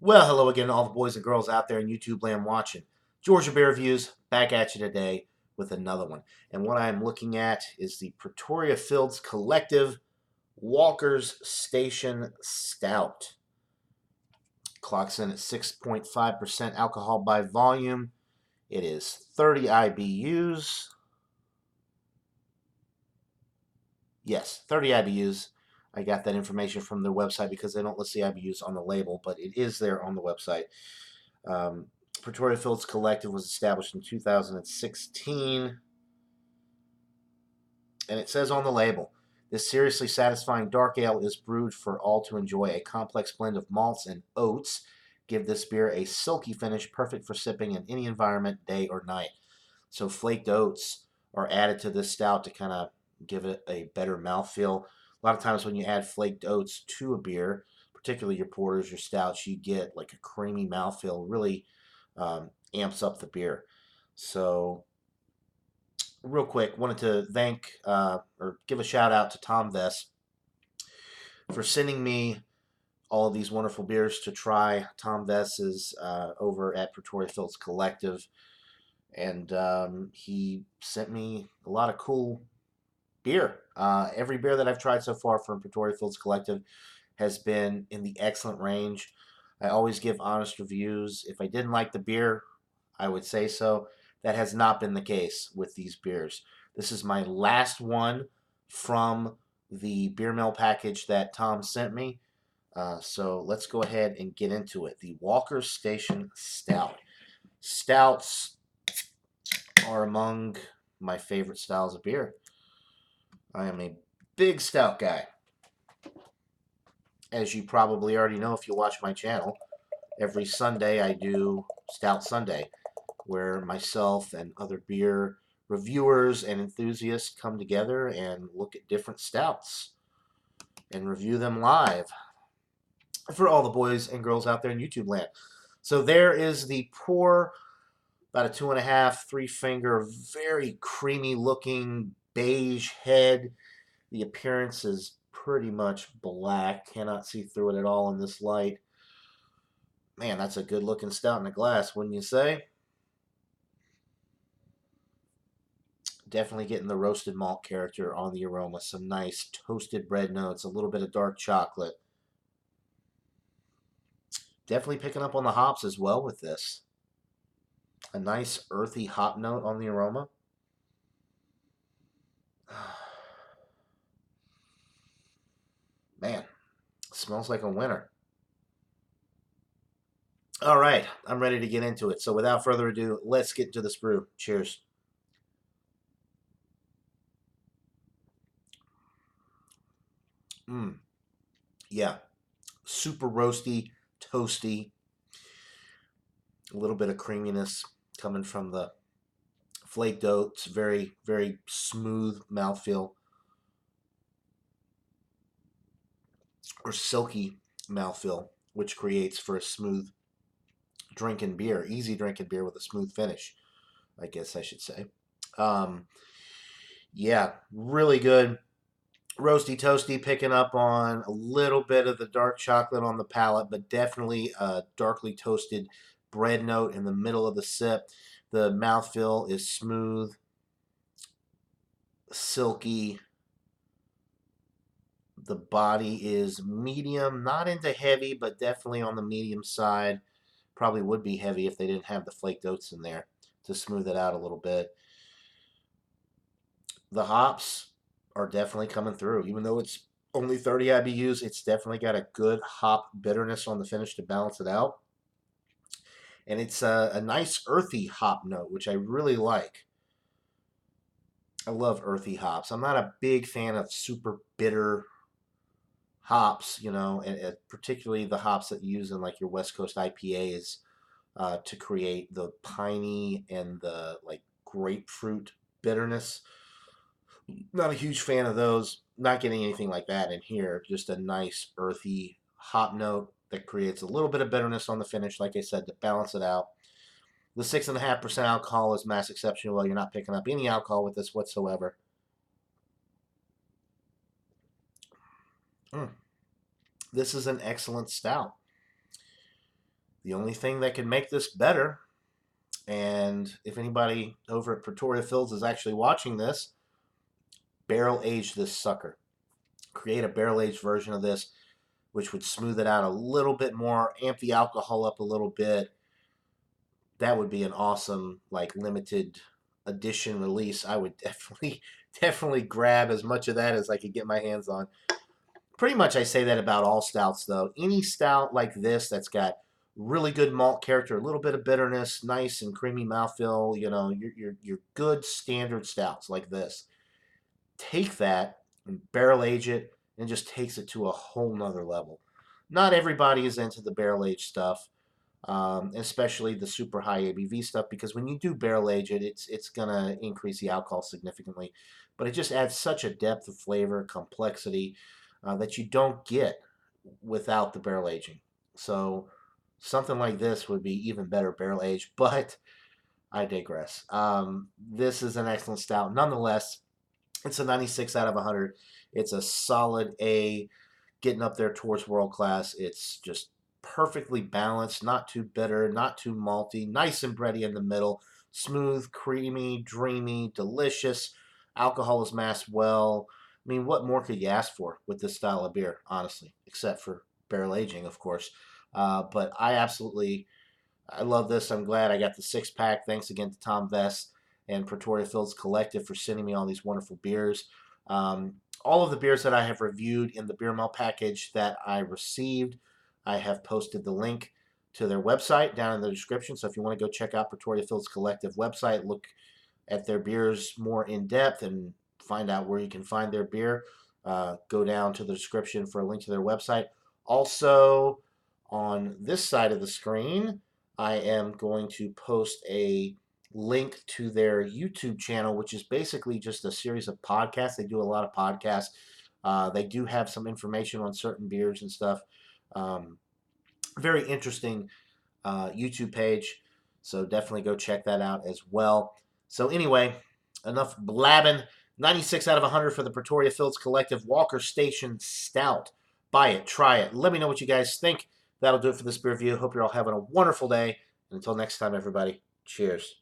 Well, hello again to all the boys and girls out there in YouTube land watching. Georgia Beer Reviews back at you today with another one. And what I'm looking at is the Pretoria Fields Collective Walker's Station Stout. Clocks in at 6.5% alcohol by volume. It is 30 IBUs. Yes, 30 IBUs. I got that information from their website because they don't list the IBUs on the label, but it is there on the website. Um, Pretoria Fields Collective was established in 2016, and it says on the label, this seriously satisfying dark ale is brewed for all to enjoy. A complex blend of malts and oats give this beer a silky finish, perfect for sipping in any environment, day or night. So flaked oats are added to this stout to kind of give it a better mouthfeel. A lot of times when you add flaked oats to a beer, particularly your porters, your stouts, you get like a creamy mouthfeel. Really amps up the beer. So, real quick, wanted to thank or give a shout out to Tom Vess for sending me all of these wonderful beers to try. Tom Vess is over at Pretoria Fields Collective, and he sent me a lot of cool beer. Every beer that I've tried so far from Pretoria Fields Collective has been in the excellent range. I always give honest reviews. If I didn't like the beer, I would say so. That has not been the case with these beers. This is my last one from the beer mill package that Tom sent me. So let's go ahead and get into it. The Walker Station Stout. Stouts are among my favorite styles of beer. I am a big stout guy. As you probably already know if you watch my channel, every Sunday I do Stout Sunday, where myself and other beer reviewers and enthusiasts come together and look at different stouts and review them live for all the boys and girls out there in YouTube land. So there is the pour, about a 2.5, 3 finger, very creamy looking beige head. The appearance is pretty much black. Cannot see through it at all in this light. Man, that's a good looking stout in a glass, wouldn't you say? Definitely getting the roasted malt character on the aroma. Some nice toasted bread notes, a little bit of dark chocolate. Definitely picking up on the hops as well with this. A nice earthy hop note on the aroma. Man, smells like a winner. All right, I'm ready to get into it. So without further ado, let's get into this brew. Cheers. Mmm. Yeah, super roasty, toasty. A little bit of creaminess coming from the flaked oats. Very, very smooth mouthfeel. Or silky mouthfeel, which creates for a smooth drinking beer, easy drinking beer with a smooth finish, I guess I should say. Um, yeah, really good. Roasty toasty, picking up on a little bit of the dark chocolate on the palate, but definitely a darkly toasted bread note in the middle of the sip. The mouthfeel is smooth, silky. The body is medium, not into heavy, but definitely on the medium side. Probably would be heavy if they didn't have the flaked oats in there to smooth it out a little bit. The hops are definitely coming through. Even though it's only 30 IBUs, it's definitely got a good hop bitterness on the finish to balance it out. And it's a nice earthy hop note, which I really like. I love earthy hops. I'm not a big fan of super bitter hops, and particularly the hops that you use in like your West Coast IPAs to create the piney and the like grapefruit bitterness. Not a huge fan of those. Not getting anything like that in here. Just a nice earthy hop note that creates a little bit of bitterness on the finish, like I said, to balance it out. The 6.5% alcohol is mass exception. Well, you're not picking up any alcohol with this whatsoever. Mm. This is an excellent stout. The only thing that can make this better, and if anybody over at Pretoria Fields is actually watching this, barrel age this sucker. Create a barrel aged version of this, which would smooth it out a little bit more, amp the alcohol up a little bit. That would be an awesome, like, limited edition release. I would definitely grab as much of that as I could get my hands on. Pretty much I say that about all stouts, though. Any stout like this that's got really good malt character, a little bit of bitterness, nice and creamy mouthfeel, you know, your good standard stouts like this. Take that and barrel age it, and just takes it to a whole nother level. Not everybody is into the barrel age stuff, especially the super high ABV stuff, because when you do barrel age it, it's gonna increase the alcohol significantly, but it just adds such a depth of flavor, complexity, that you don't get without the barrel aging. So something like this would be even better barrel aged, but I digress. This is an excellent stout. Nonetheless, it's a 96 out of 100. It's a solid A, getting up there towards world class. It's just perfectly balanced, not too bitter, not too malty, nice and bready in the middle, smooth, creamy, dreamy, delicious. Alcohol is masked well. I mean, what more could you ask for with this style of beer, honestly, except for barrel aging, of course. But I love this. I'm glad I got the 6-pack. Thanks again to Tom Vest and Pretoria Fields Collective for sending me all these wonderful beers. All of the beers that I have reviewed in the beer mail package that I received, I have posted the link to their website down in the description. So if you want to go check out Pretoria Fields Collective website, look at their beers more in depth and find out where you can find their beer, go down to the description for a link to their website. Also, on this side of the screen, I am going to post a link to their YouTube channel, which is basically just a series of podcasts. They do a lot of podcasts. They do have some information on certain beers and stuff. Very interesting YouTube page. So definitely go check that out as well. So anyway, enough blabbing. 96 out of 100 for the Pretoria Fields Collective Walker Station Stout. Buy it, try it. Let me know what you guys think. That'll do it for this beer review. Hope you're all having a wonderful day. And until next time, everybody, cheers.